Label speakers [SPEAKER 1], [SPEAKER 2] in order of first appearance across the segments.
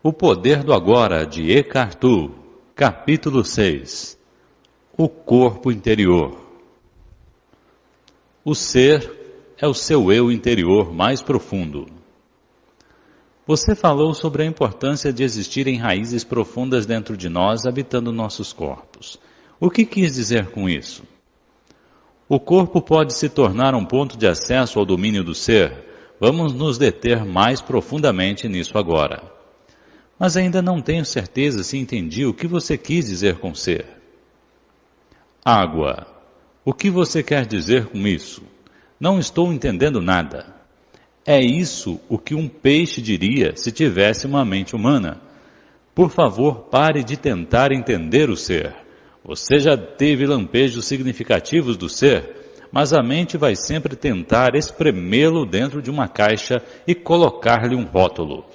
[SPEAKER 1] O Poder do Agora, de Eckhart Tolle, capítulo 6. O corpo interior. O ser é o seu eu interior mais profundo. Você falou sobre a importância de existirem raízes profundas dentro de nós, habitando nossos corpos. O que quis dizer com isso? O corpo pode se tornar um ponto de acesso ao domínio do ser. Vamos nos deter mais profundamente nisso agora. Mas ainda não tenho certeza se entendi o que você quis dizer com ser. Água. O que você quer dizer com isso? Não estou entendendo nada. É isso o que um peixe diria se tivesse uma mente humana. Por favor, pare de tentar entender o ser. Você já teve lampejos significativos do ser, mas a mente vai sempre tentar espremê-lo dentro de uma caixa e colocar-lhe um rótulo.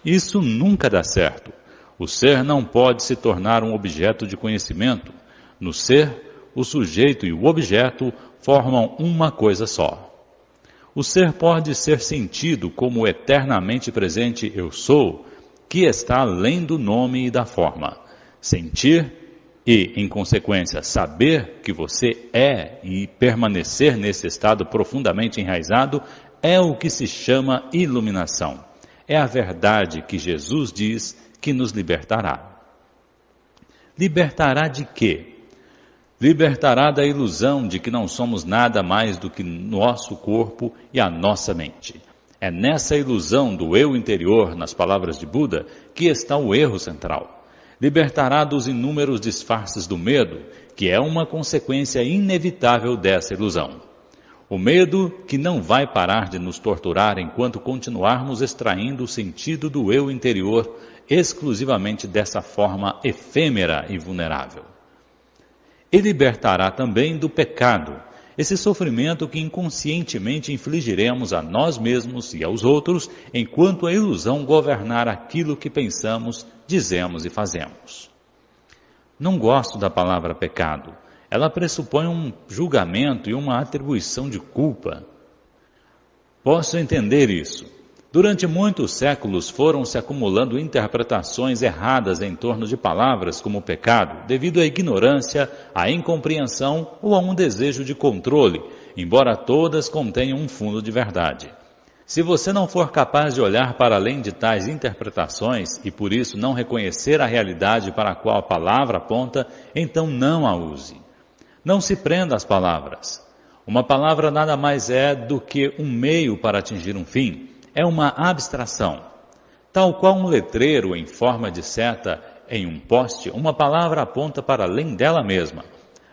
[SPEAKER 1] Isso nunca dá certo. O ser não pode se tornar um objeto de conhecimento. No ser, o sujeito e o objeto formam uma coisa só. O ser pode ser sentido como o eternamente presente eu sou, que está além do nome e da forma. Sentir e, em consequência, saber que você é e permanecer nesse estado profundamente enraizado é o que se chama iluminação. É a verdade que Jesus diz que nos libertará. Libertará de quê? Libertará da ilusão de que não somos nada mais do que nosso corpo e a nossa mente. É nessa ilusão do eu interior, nas palavras de Buda, que está o erro central. Libertará dos inúmeros disfarces do medo, que é uma consequência inevitável dessa ilusão. O medo que não vai parar de nos torturar enquanto continuarmos extraindo o sentido do eu interior exclusivamente dessa forma efêmera e vulnerável. E libertará também do pecado, esse sofrimento que inconscientemente infligiremos a nós mesmos e aos outros, enquanto a ilusão governar aquilo que pensamos, dizemos e fazemos. Não gosto da palavra pecado. Ela pressupõe um julgamento e uma atribuição de culpa. Posso entender isso. Durante muitos séculos foram se acumulando interpretações erradas em torno de palavras como pecado, devido à ignorância, à incompreensão ou a um desejo de controle, embora todas contenham um fundo de verdade. Se você não for capaz de olhar para além de tais interpretações e por isso não reconhecer a realidade para a qual a palavra aponta, então não a use. Não se prenda às palavras. Uma palavra nada mais é do que um meio para atingir um fim. É uma abstração. Tal qual um letreiro em forma de seta em um poste, uma palavra aponta para além dela mesma.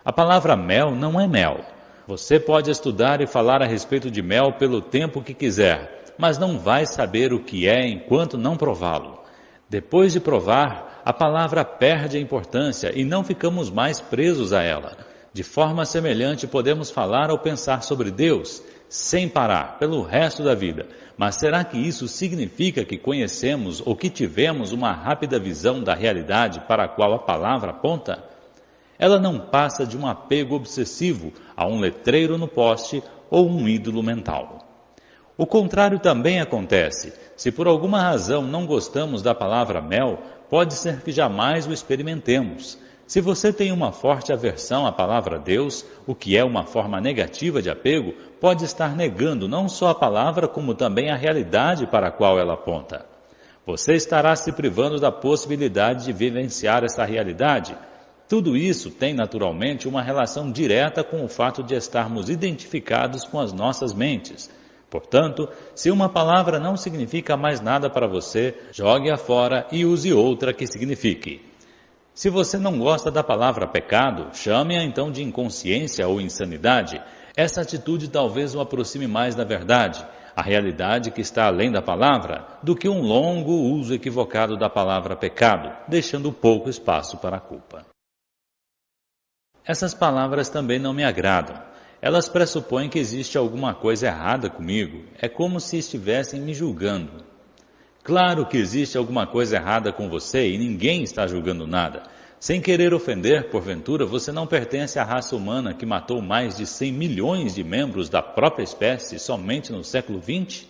[SPEAKER 1] A palavra mel não é mel. Você pode estudar e falar a respeito de mel pelo tempo que quiser, mas não vai saber o que é enquanto não prová-lo. Depois de provar, a palavra perde a importância e não ficamos mais presos a ela. De forma semelhante, podemos falar ou pensar sobre Deus, sem parar, pelo resto da vida. Mas será que isso significa que conhecemos ou que tivemos uma rápida visão da realidade para a qual a palavra aponta? Ela não passa de um apego obsessivo a um letreiro no poste ou um ídolo mental. O contrário também acontece. Se por alguma razão não gostamos da palavra mel, pode ser que jamais o experimentemos. Se você tem uma forte aversão à palavra Deus, o que é uma forma negativa de apego, pode estar negando não só a palavra, como também a realidade para a qual ela aponta. Você estará se privando da possibilidade de vivenciar essa realidade. Tudo isso tem naturalmente uma relação direta com o fato de estarmos identificados com as nossas mentes. Portanto, se uma palavra não significa mais nada para você, jogue-a fora e use outra que signifique. Se você não gosta da palavra pecado, chame-a então de inconsciência ou insanidade. Essa atitude talvez o aproxime mais da verdade, a realidade que está além da palavra, do que um longo uso equivocado da palavra pecado, deixando pouco espaço para a culpa. Essas palavras também não me agradam. Elas pressupõem que existe alguma coisa errada comigo. É como se estivessem me julgando. Claro que existe alguma coisa errada com você e ninguém está julgando nada. Sem querer ofender, porventura, você não pertence à raça humana que matou mais de 100 milhões de membros da própria espécie somente no século XX?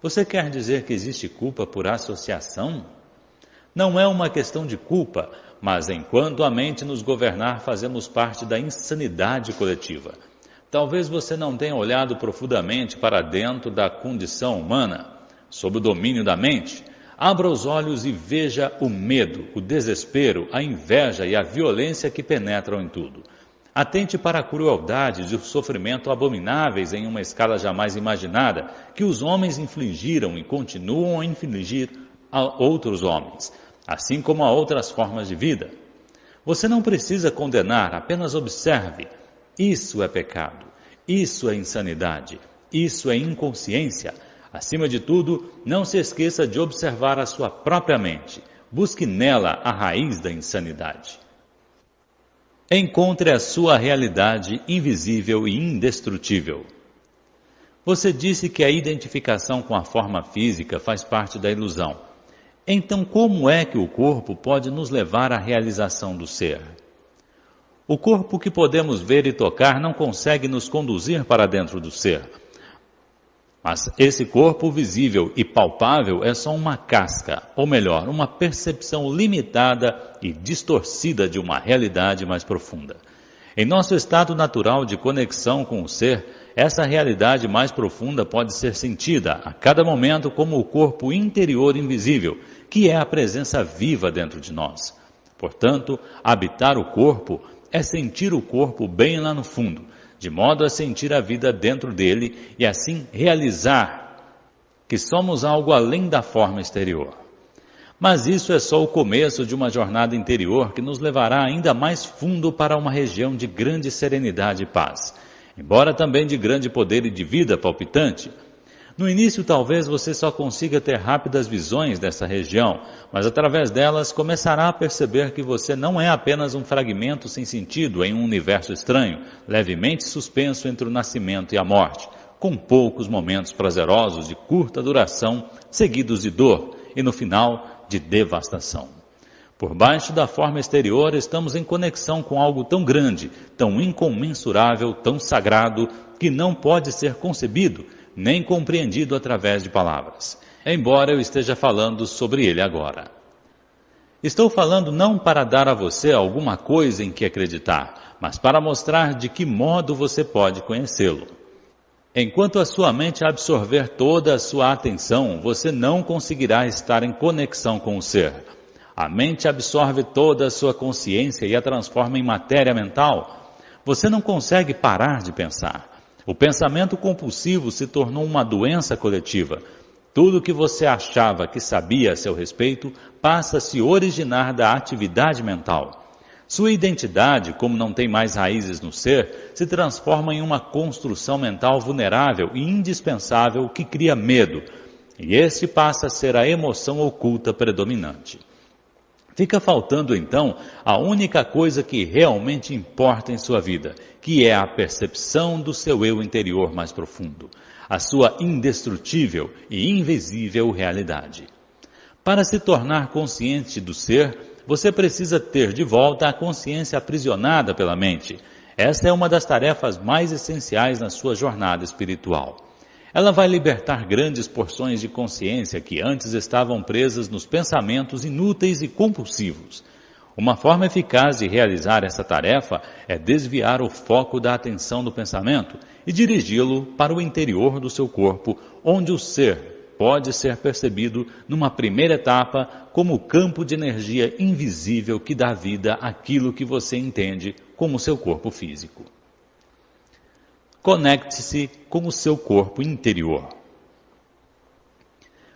[SPEAKER 1] Você quer dizer que existe culpa por associação? Não é uma questão de culpa, mas enquanto a mente nos governar, fazemos parte da insanidade coletiva. Talvez você não tenha olhado profundamente para dentro da condição humana, sob o domínio da mente. Abra os olhos e veja o medo, o desespero, a inveja e a violência que penetram em tudo. Atente para a crueldade e o sofrimento abomináveis em uma escala jamais imaginada que os homens infligiram e continuam a infligir a outros homens, assim como a outras formas de vida. Você não precisa condenar, apenas observe. Isso é pecado, isso é insanidade, isso é inconsciência. Acima de tudo, não se esqueça de observar a sua própria mente. Busque nela a raiz da insanidade. Encontre a sua realidade invisível e indestrutível. Você disse que a identificação com a forma física faz parte da ilusão. Então, como é que o corpo pode nos levar à realização do ser? O corpo que podemos ver e tocar não consegue nos conduzir para dentro do ser. Mas esse corpo visível e palpável é só uma casca, ou melhor, uma percepção limitada e distorcida de uma realidade mais profunda. Em nosso estado natural de conexão com o ser, essa realidade mais profunda pode ser sentida a cada momento como o corpo interior invisível, que é a presença viva dentro de nós. Portanto, habitar o corpo é sentir o corpo bem lá no fundo, de modo a sentir a vida dentro dele e assim realizar que somos algo além da forma exterior. Mas isso é só o começo de uma jornada interior que nos levará ainda mais fundo para uma região de grande serenidade e paz, embora também de grande poder e de vida palpitante. No início, talvez você só consiga ter rápidas visões dessa região, mas através delas começará a perceber que você não é apenas um fragmento sem sentido em um universo estranho, levemente suspenso entre o nascimento e a morte, com poucos momentos prazerosos de curta duração, seguidos de dor e, no final, de devastação. Por baixo da forma exterior, estamos em conexão com algo tão grande, tão incomensurável, tão sagrado, que não pode ser concebido, nem compreendido através de palavras, embora eu esteja falando sobre ele agora. Estou falando não para dar a você alguma coisa em que acreditar, mas para mostrar de que modo você pode conhecê-lo. Enquanto a sua mente absorver toda a sua atenção, você não conseguirá estar em conexão com o ser. A mente absorve toda a sua consciência e a transforma em matéria mental. Você não consegue parar de pensar. O pensamento compulsivo se tornou uma doença coletiva. Tudo que você achava que sabia a seu respeito passa a se originar da atividade mental. Sua identidade, como não tem mais raízes no ser, se transforma em uma construção mental vulnerável e indispensável que cria medo. E este passa a ser a emoção oculta predominante. Fica faltando, então, a única coisa que realmente importa em sua vida, que é a percepção do seu eu interior mais profundo, a sua indestrutível e invisível realidade. Para se tornar consciente do ser, você precisa ter de volta a consciência aprisionada pela mente. Esta é uma das tarefas mais essenciais na sua jornada espiritual. Ela vai libertar grandes porções de consciência que antes estavam presas nos pensamentos inúteis e compulsivos. Uma forma eficaz de realizar essa tarefa é desviar o foco da atenção do pensamento e dirigi-lo para o interior do seu corpo, onde o ser pode ser percebido numa primeira etapa como o campo de energia invisível que dá vida àquilo que você entende como seu corpo físico. Conecte-se com o seu corpo interior.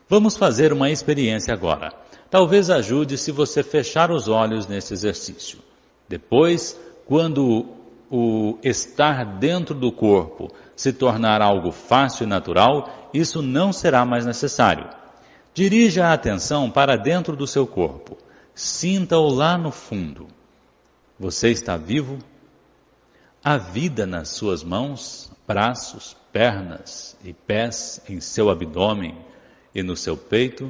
[SPEAKER 1] Vamos fazer uma experiência agora. Talvez ajude se você fechar os olhos nesse exercício. Depois, quando o estar dentro do corpo se tornar algo fácil e natural, isso não será mais necessário. Dirija a atenção para dentro do seu corpo. Sinta-o lá no fundo. Você está vivo? Há vida nas suas mãos, braços, pernas e pés, em seu abdômen e no seu peito?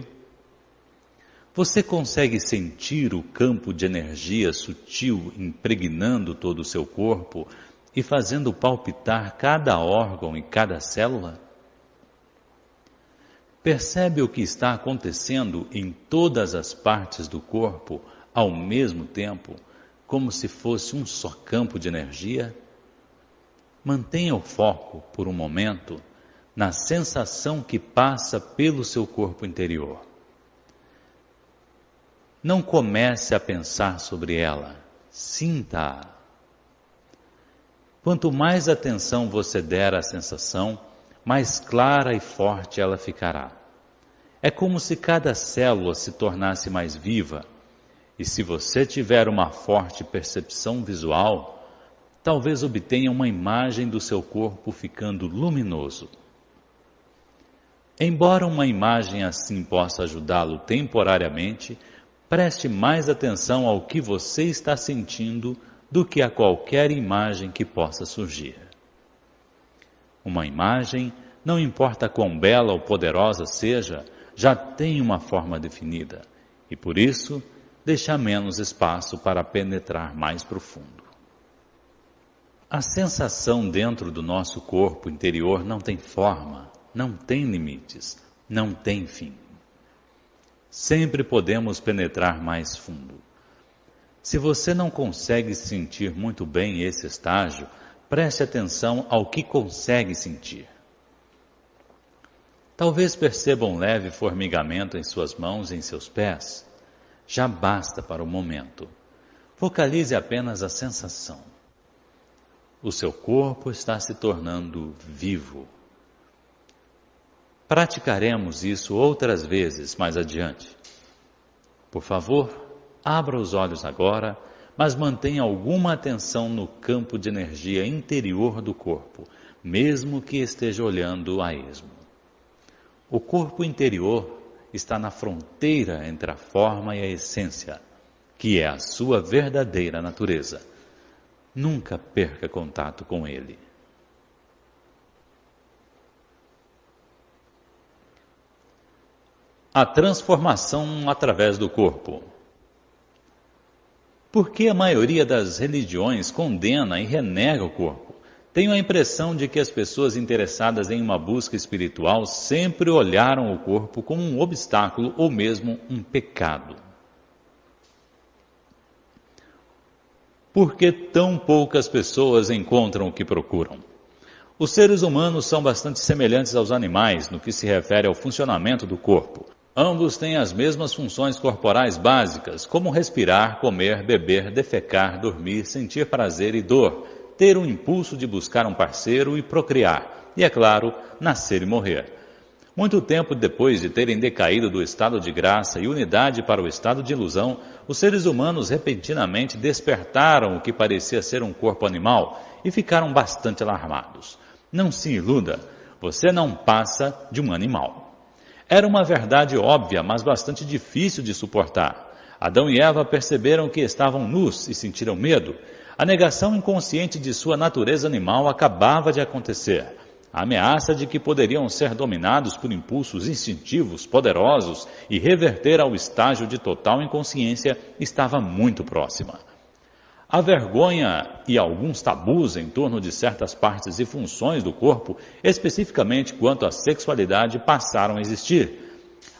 [SPEAKER 1] Você consegue sentir o campo de energia sutil impregnando todo o seu corpo e fazendo palpitar cada órgão e cada célula? Percebe o que está acontecendo em todas as partes do corpo ao mesmo tempo, como se fosse um só campo de energia? Mantenha o foco, por um momento, na sensação que passa pelo seu corpo interior. Não comece a pensar sobre ela, sinta-a. Quanto mais atenção você der à sensação, mais clara e forte ela ficará. É como se cada célula se tornasse mais viva, e se você tiver uma forte percepção visual, talvez obtenha uma imagem do seu corpo ficando luminoso. Embora uma imagem assim possa ajudá-lo temporariamente, preste mais atenção ao que você está sentindo do que a qualquer imagem que possa surgir. Uma imagem, não importa quão bela ou poderosa seja, já tem uma forma definida e, por isso, deixa menos espaço para penetrar mais profundo. A sensação dentro do nosso corpo interior não tem forma, não tem limites, não tem fim. Sempre podemos penetrar mais fundo. Se você não consegue sentir muito bem esse estágio, preste atenção ao que consegue sentir. Talvez perceba um leve formigamento em suas mãos e em seus pés. Já basta para o momento. Focalize apenas a sensação. O seu corpo está se tornando vivo. Praticaremos isso outras vezes mais adiante. Por favor, abra os olhos agora, mas mantenha alguma atenção no campo de energia interior do corpo, mesmo que esteja olhando a esmo. O corpo interior está na fronteira entre a forma e a essência, que é a sua verdadeira natureza. Nunca perca contato com ele. A transformação através do corpo. Por que a maioria das religiões condena e renega o corpo? Tenho a impressão de que as pessoas interessadas em uma busca espiritual sempre olharam o corpo como um obstáculo ou mesmo um pecado. Por que tão poucas pessoas encontram o que procuram? Os seres humanos são bastante semelhantes aos animais no que se refere ao funcionamento do corpo. Ambos têm as mesmas funções corporais básicas, como respirar, comer, beber, defecar, dormir, sentir prazer e dor, ter um impulso de buscar um parceiro e procriar, e, é claro, nascer e morrer. Muito tempo depois de terem decaído do estado de graça e unidade para o estado de ilusão, os seres humanos repentinamente despertaram o que parecia ser um corpo animal e ficaram bastante alarmados. Não se iluda, você não passa de um animal. Era uma verdade óbvia, mas bastante difícil de suportar. Adão e Eva perceberam que estavam nus e sentiram medo. A negação inconsciente de sua natureza animal acabava de acontecer. A ameaça de que poderiam ser dominados por impulsos instintivos, poderosos e reverter ao estágio de total inconsciência estava muito próxima. A vergonha e alguns tabus em torno de certas partes e funções do corpo, especificamente quanto à sexualidade, passaram a existir.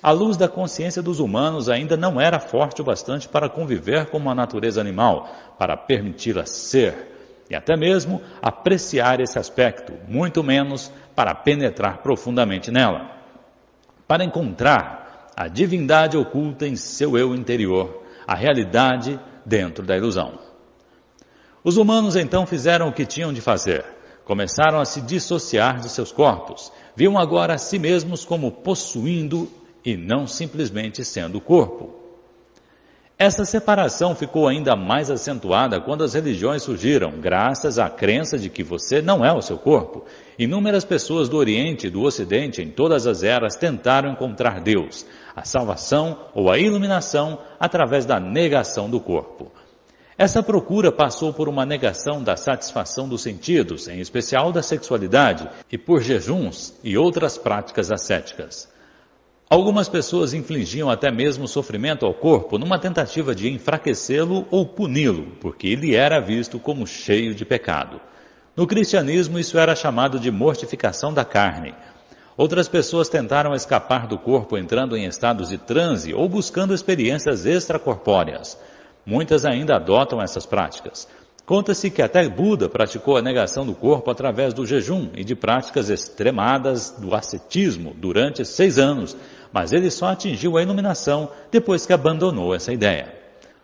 [SPEAKER 1] A luz da consciência dos humanos ainda não era forte o bastante para conviver com uma natureza animal, para permiti-la ser, e até mesmo apreciar esse aspecto, muito menos para penetrar profundamente nela. Para encontrar a divindade oculta em seu eu interior, a realidade dentro da ilusão. Os humanos então fizeram o que tinham de fazer. Começaram a se dissociar de seus corpos. Viam agora a si mesmos como possuindo e não simplesmente sendo o corpo. Essa separação ficou ainda mais acentuada quando as religiões surgiram, graças à crença de que você não é o seu corpo. Inúmeras pessoas do Oriente e do Ocidente, em todas as eras, tentaram encontrar Deus, a salvação ou a iluminação através da negação do corpo. Essa procura passou por uma negação da satisfação dos sentidos, em especial da sexualidade, e por jejuns e outras práticas ascéticas. Algumas pessoas infligiam até mesmo sofrimento ao corpo numa tentativa de enfraquecê-lo ou puni-lo, porque ele era visto como cheio de pecado. No cristianismo, isso era chamado de mortificação da carne. Outras pessoas tentaram escapar do corpo entrando em estados de transe ou buscando experiências extracorpóreas. Muitas ainda adotam essas práticas. Conta-se que até Buda praticou a negação do corpo através do jejum e de práticas extremadas do ascetismo durante 6 anos, mas ele só atingiu a iluminação depois que abandonou essa ideia.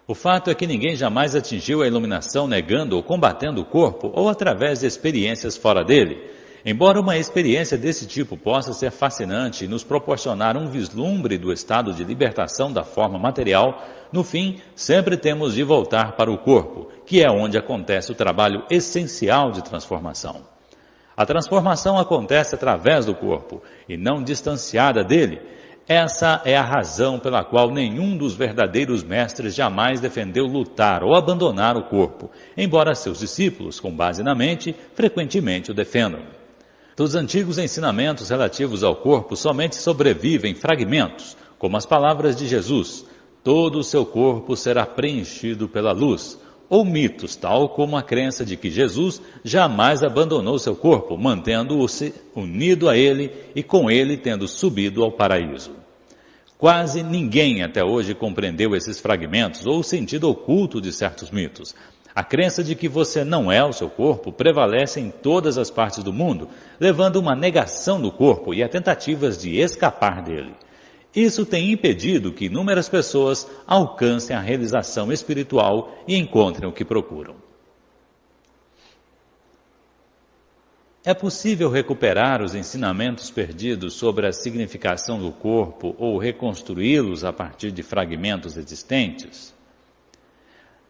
[SPEAKER 1] O fato é que ninguém jamais atingiu a iluminação negando ou combatendo o corpo ou através de experiências fora dele. Embora uma experiência desse tipo possa ser fascinante e nos proporcionar um vislumbre do estado de libertação da forma material, no fim, sempre temos de voltar para o corpo, que é onde acontece o trabalho essencial de transformação. A transformação acontece através do corpo e não distanciada dele. Essa é a razão pela qual nenhum dos verdadeiros mestres jamais defendeu lutar ou abandonar o corpo, embora seus discípulos, com base na mente, frequentemente o defendam. Dos antigos ensinamentos relativos ao corpo somente sobrevivem fragmentos, como as palavras de Jesus: todo o seu corpo será preenchido pela luz, ou mitos, tal como a crença de que Jesus jamais abandonou seu corpo, mantendo-o-se unido a ele e com ele tendo subido ao paraíso. Quase ninguém até hoje compreendeu esses fragmentos ou o sentido oculto de certos mitos. A crença de que você não é o seu corpo prevalece em todas as partes do mundo, levando uma negação do corpo e a tentativas de escapar dele. Isso tem impedido que inúmeras pessoas alcancem a realização espiritual e encontrem o que procuram. É possível recuperar os ensinamentos perdidos sobre a significação do corpo ou reconstruí-los a partir de fragmentos existentes?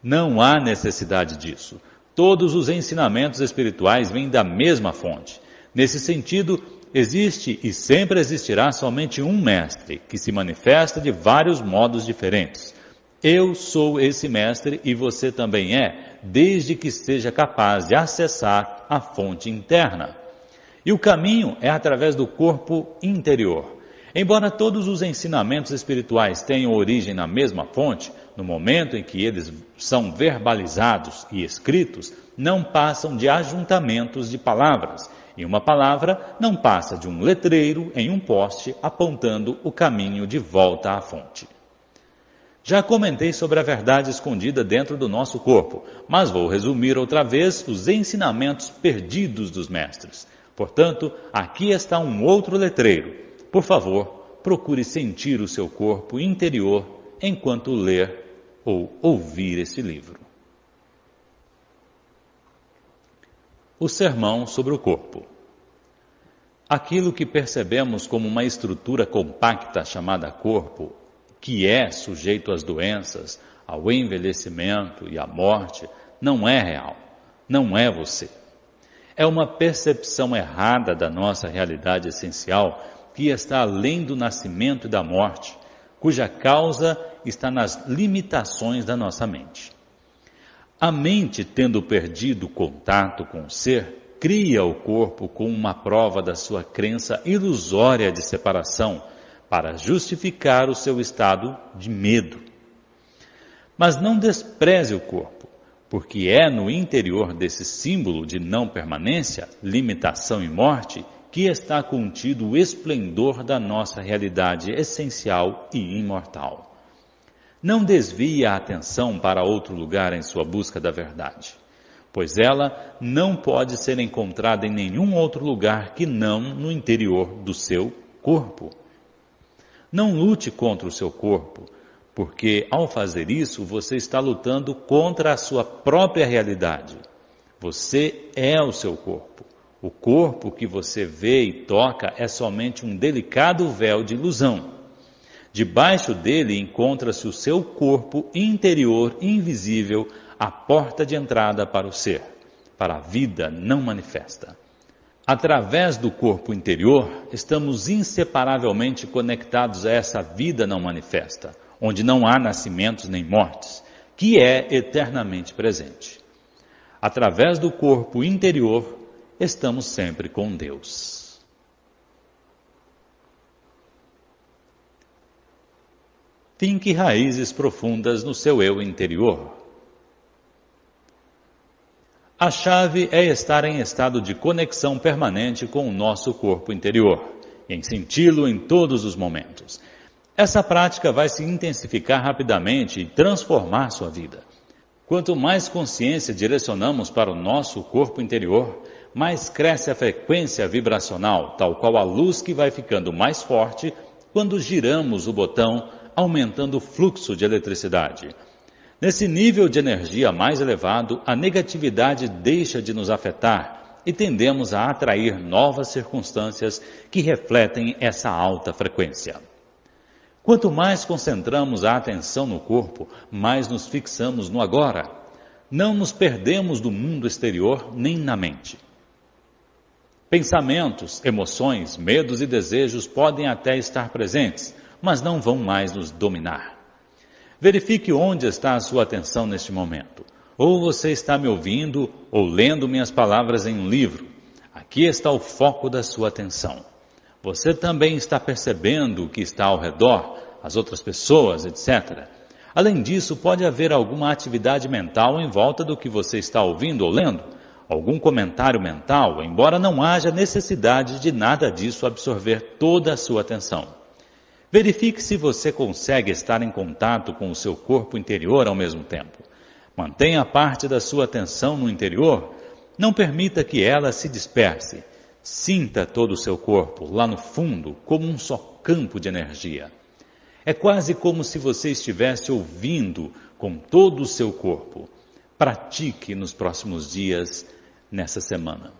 [SPEAKER 1] Não há necessidade disso. Todos os ensinamentos espirituais vêm da mesma fonte. Nesse sentido, existe e sempre existirá somente um mestre, que se manifesta de vários modos diferentes. Eu sou esse mestre e você também é, desde que seja capaz de acessar a fonte interna. E o caminho é através do corpo interior. Embora todos os ensinamentos espirituais tenham origem na mesma fonte, no momento em que eles são verbalizados e escritos, não passam de ajuntamentos de palavras, e uma palavra não passa de um letreiro em um poste apontando o caminho de volta à fonte. Já comentei sobre a verdade escondida dentro do nosso corpo, mas vou resumir outra vez os ensinamentos perdidos dos mestres. Portanto, aqui está um outro letreiro. Por favor, procure sentir o seu corpo interior enquanto ler ou ouvir este livro. O sermão sobre o corpo. Aquilo que percebemos como uma estrutura compacta chamada corpo, que é sujeito às doenças, ao envelhecimento e à morte, não é real, não é você. É uma percepção errada da nossa realidade essencial que está além do nascimento e da morte, cuja causa está nas limitações da nossa mente. A mente, tendo perdido contato com o ser, cria o corpo como uma prova da sua crença ilusória de separação, para justificar o seu estado de medo. Mas não despreze o corpo, porque é no interior desse símbolo de não permanência, limitação e morte, que está contido o esplendor da nossa realidade essencial e imortal. Não desvie a atenção para outro lugar em sua busca da verdade, pois ela não pode ser encontrada em nenhum outro lugar que não no interior do seu corpo. Não lute contra o seu corpo, porque ao fazer isso você está lutando contra a sua própria realidade. Você é o seu corpo. O corpo que você vê e toca é somente um delicado véu de ilusão. Debaixo dele encontra-se o seu corpo interior invisível, a porta de entrada para o ser, para a vida não manifesta. Através do corpo interior, estamos inseparavelmente conectados a essa vida não manifesta, onde não há nascimentos nem mortes, que é eternamente presente. Através do corpo interior, estamos sempre com Deus. Finque raízes profundas no seu eu interior. A chave é estar em estado de conexão permanente com o nosso corpo interior, e em senti-lo em todos os momentos. Essa prática vai se intensificar rapidamente e transformar sua vida. Quanto mais consciência direcionamos para o nosso corpo interior, mais cresce a frequência vibracional, tal qual a luz que vai ficando mais forte quando giramos o botão, aumentando o fluxo de eletricidade. Nesse nível de energia mais elevado, a negatividade deixa de nos afetar e tendemos a atrair novas circunstâncias que refletem essa alta frequência. Quanto mais concentramos a atenção no corpo, mais nos fixamos no agora. Não nos perdemos do mundo exterior nem na mente. Pensamentos, emoções, medos e desejos podem até estar presentes, mas não vão mais nos dominar. Verifique onde está a sua atenção neste momento. Ou você está me ouvindo ou lendo minhas palavras em um livro. Aqui está o foco da sua atenção. Você também está percebendo o que está ao redor, as outras pessoas, etc. Além disso, pode haver alguma atividade mental em volta do que você está ouvindo ou lendo, algum comentário mental, embora não haja necessidade de nada disso absorver toda a sua atenção. Verifique se você consegue estar em contato com o seu corpo interior ao mesmo tempo. Mantenha parte da sua atenção no interior, não permita que ela se disperse. Sinta todo o seu corpo lá no fundo como um só campo de energia. É quase como se você estivesse ouvindo com todo o seu corpo. Pratique nos próximos dias, nessa semana.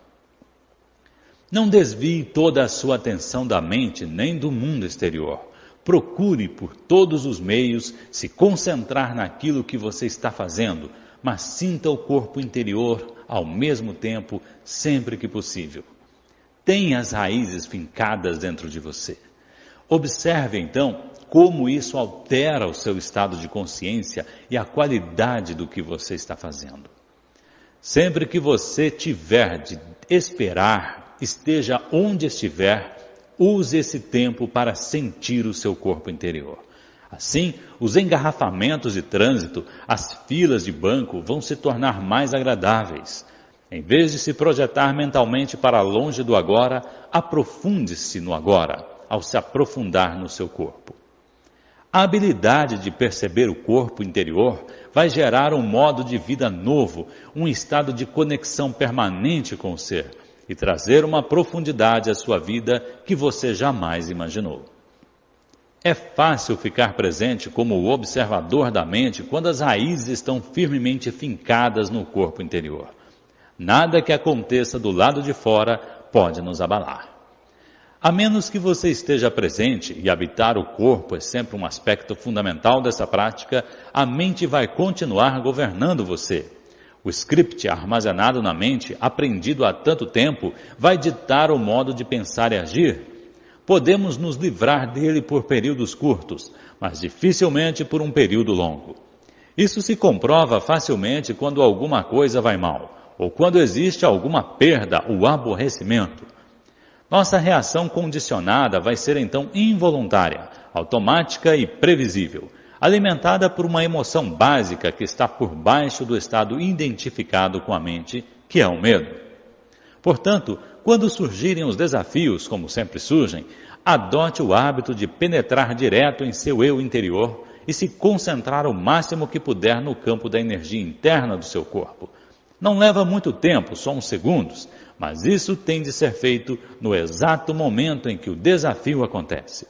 [SPEAKER 1] Não desvie toda a sua atenção da mente nem do mundo exterior. Procure por todos os meios se concentrar naquilo que você está fazendo, mas sinta o corpo interior ao mesmo tempo, sempre que possível. Tenha as raízes fincadas dentro de você. Observe então como isso altera o seu estado de consciência e a qualidade do que você está fazendo. Sempre que você tiver de esperar, esteja onde estiver, use esse tempo para sentir o seu corpo interior. Assim, os engarrafamentos de trânsito, as filas de banco vão se tornar mais agradáveis. Em vez de se projetar mentalmente para longe do agora, aprofunde-se no agora, ao se aprofundar no seu corpo. A habilidade de perceber o corpo interior vai gerar um modo de vida novo, um estado de conexão permanente com o ser e trazer uma profundidade à sua vida que você jamais imaginou. É fácil ficar presente como o observador da mente quando as raízes estão firmemente fincadas no corpo interior. Nada que aconteça do lado de fora pode nos abalar. A menos que você esteja presente, e habitar o corpo é sempre um aspecto fundamental dessa prática, a mente vai continuar governando você. O script armazenado na mente, aprendido há tanto tempo, vai ditar o modo de pensar e agir. Podemos nos livrar dele por períodos curtos, mas dificilmente por um período longo. Isso se comprova facilmente quando alguma coisa vai mal, ou quando existe alguma perda ou aborrecimento. Nossa reação condicionada vai ser então involuntária, automática e previsível, alimentada por uma emoção básica que está por baixo do estado identificado com a mente, que é o medo. Portanto, quando surgirem os desafios, como sempre surgem, adote o hábito de penetrar direto em seu eu interior e se concentrar o máximo que puder no campo da energia interna do seu corpo. Não leva muito tempo, só uns segundos, mas isso tem de ser feito no exato momento em que o desafio acontece.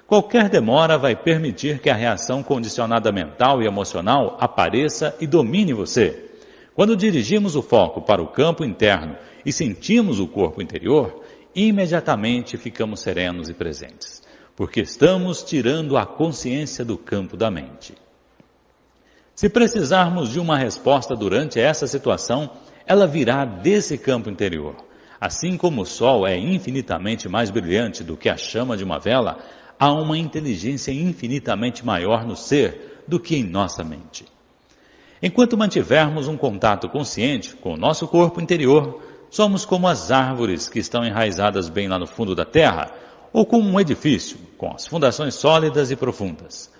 [SPEAKER 1] Qualquer demora vai permitir que a reação condicionada mental e emocional apareça e domine você. Quando dirigimos o foco para o campo interno e sentimos o corpo interior, imediatamente ficamos serenos e presentes, porque estamos tirando a consciência do campo da mente. Se precisarmos de uma resposta durante essa situação, ela virá desse campo interior. Assim como o sol é infinitamente mais brilhante do que a chama de uma vela, há uma inteligência infinitamente maior no ser do que em nossa mente. Enquanto mantivermos um contato consciente com o nosso corpo interior, somos como as árvores que estão enraizadas bem lá no fundo da terra, ou como um edifício, com as fundações sólidas e profundas.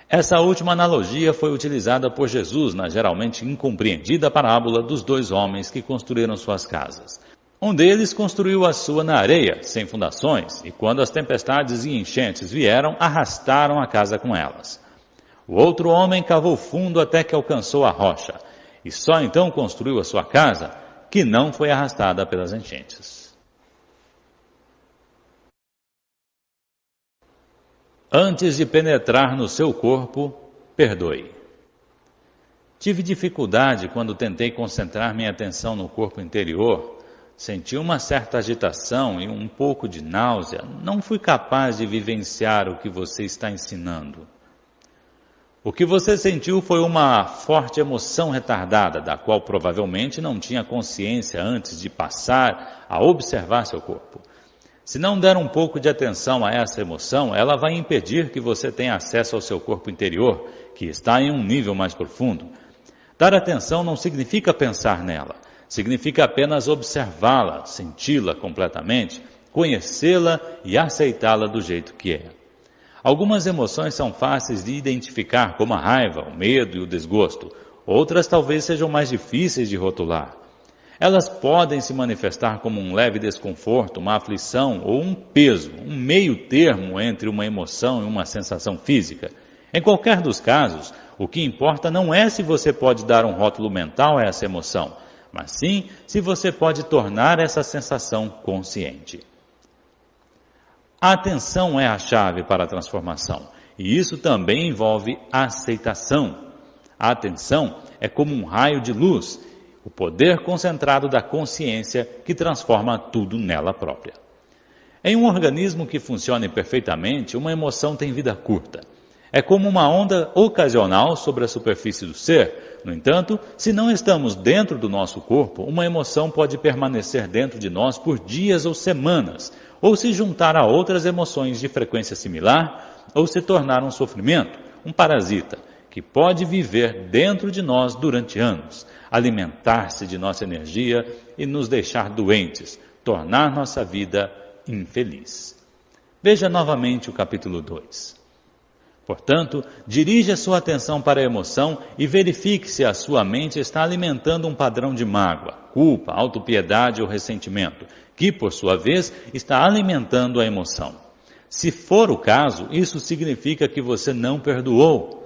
[SPEAKER 1] Essa última analogia foi utilizada por Jesus na geralmente incompreendida parábola dos 2 homens que construíram suas casas. Um deles construiu a sua na areia, sem fundações, e quando as tempestades e enchentes vieram, arrastaram a casa com elas. O outro homem cavou fundo até que alcançou a rocha, e só então construiu a sua casa, que não foi arrastada pelas enchentes. Antes de penetrar no seu corpo, perdoe. Tive dificuldade quando tentei concentrar minha atenção no corpo interior. Senti uma certa agitação e um pouco de náusea. Não fui capaz de vivenciar o que você está ensinando. O que você sentiu foi uma forte emoção retardada, da qual provavelmente não tinha consciência antes de passar a observar seu corpo. Se não der um pouco de atenção a essa emoção, ela vai impedir que você tenha acesso ao seu corpo interior, que está em um nível mais profundo. Dar atenção não significa pensar nela, significa apenas observá-la, senti-la completamente, conhecê-la e aceitá-la do jeito que é. Algumas emoções são fáceis de identificar, como a raiva, o medo e o desgosto. Outras talvez sejam mais difíceis de rotular. Elas podem se manifestar como um leve desconforto, uma aflição ou um peso, um meio termo entre uma emoção e uma sensação física. Em qualquer dos casos, o que importa não é se você pode dar um rótulo mental a essa emoção, mas sim se você pode tornar essa sensação consciente. A atenção é a chave para a transformação, e isso também envolve aceitação. A atenção é como um raio de luz, o poder concentrado da consciência que transforma tudo nela própria. Em um organismo que funcione perfeitamente, uma emoção tem vida curta. É como uma onda ocasional sobre a superfície do ser. No entanto, se não estamos dentro do nosso corpo, uma emoção pode permanecer dentro de nós por dias ou semanas, ou se juntar a outras emoções de frequência similar, ou se tornar um sofrimento, um parasita, que pode viver dentro de nós durante anos, alimentar-se de nossa energia e nos deixar doentes, tornar nossa vida infeliz. Veja novamente o capítulo 2. Portanto, dirija a sua atenção para a emoção e verifique se a sua mente está alimentando um padrão de mágoa, culpa, autopiedade ou ressentimento, que, por sua vez, está alimentando a emoção. Se for o caso, isso significa que você não perdoou.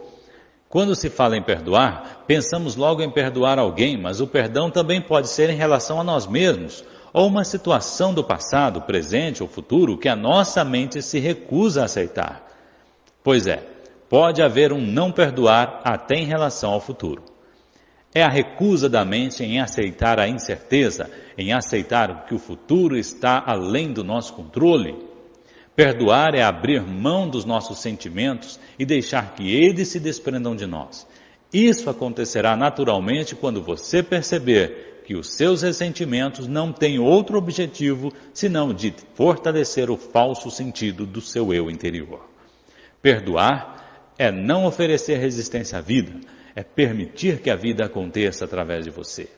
[SPEAKER 1] Quando se fala em perdoar, pensamos logo em perdoar alguém, mas o perdão também pode ser em relação a nós mesmos, ou uma situação do passado, presente ou futuro que a nossa mente se recusa a aceitar. Pois é, pode haver um não perdoar até em relação ao futuro. É a recusa da mente em aceitar a incerteza, em aceitar que o futuro está além do nosso controle. Perdoar é abrir mão dos nossos sentimentos e deixar que eles se desprendam de nós. Isso acontecerá naturalmente quando você perceber que os seus ressentimentos não têm outro objetivo senão de fortalecer o falso sentido do seu eu interior. Perdoar é não oferecer resistência à vida, é permitir que a vida aconteça através de você.